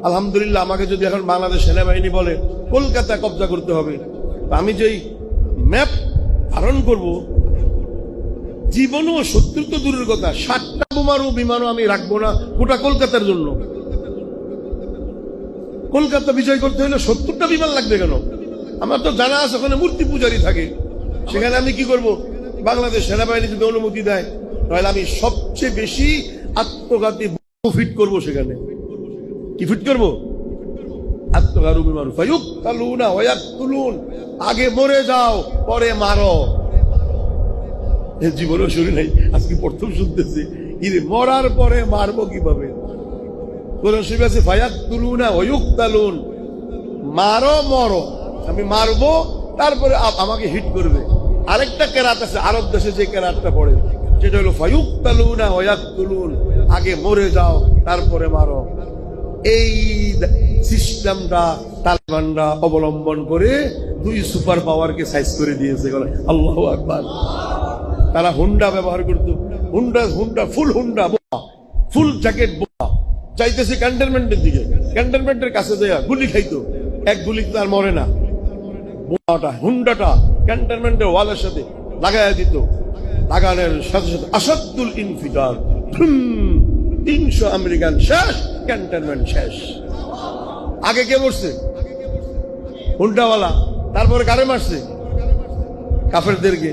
আলহামদুলিল্লাহ আমাকে যদি এখন বাংলাদেশ সেনাবাহিনী বলে কলকাতা কবজা করতে হবে, আমি যেই ম্যাপ ধারণ করব, জীবনও শত্রু তো দূরের কথা, 7টা বোমারু বিমানও আমি রাখবো না গোটা কলকাতার জন্য। কলকাতা বিজয় করতে হলে 70টা বিমান লাগবে কেন? আমার তো জানা আছে ওখানে মূর্তি পূজারী থাকে, সেখানে আমি কি করব? বাংলাদেশ সেনাবাহিনী যদি অনুমতি দেয় তাহলে আমি সবচেয়ে বেশি আত্মঘাতী ফিট করব সেখানে। কি ফিট করবো? আত্মঘাতী বিমান। ফায়ুকতালুনা ওয়া ইয়াকতুলুন, আগে মরে যাও পরে মারো। জীবনেও শুনি নাই, আজকে প্রথম শুনতেছি। ইরে মরার পরে মারবো কিভাবে? কোরআন শরীফে আছে ফায়াকতুলুনা ওয়া ইউকতালুন, মারো মরো, আমি মারবো তারপরে আমাকে হিট করবে। আরেকটা কেরাত আছে আরব দেশে, যে কেরাতটা পড়ে সেটা হলো ফায়ুকতালুনা ওয়া ইয়াকতুলুন, আগে মরে যাও তারপরে মারো। এই সিস্টেমটা তালেবানরা অবলম্বন করে 2 সুপার পাওয়ারকে সাইজ করে দিয়েছে। আল্লাহু আকবার। তারা হুন্ডা ব্যবহার করত, হুন্ডা ফুল হুন্ডা বোমা, ফুল জ্যাকেট বোমা, যাইতেছে ক্যান্টনমেন্টের দিকে, ক্যান্টনমেন্টের কাছে দেয়া গুলি খাইতো, এক গুলি তো আর মরে না। বোমাটা হুন্ডাটা ক্যান্টনমেন্টের ওয়ালের সাথে লাগাইয়া দিত, লাগানোর সাথে সাথে আসাদুল ইনফিটার 300 আমেরিকান শেষ, ক্যান্টনমেন্ট শেষ। আগে কে মরছে? হুন্ডাওয়ালা। তারপরে কারে মারছে? কাফেরদেরকে।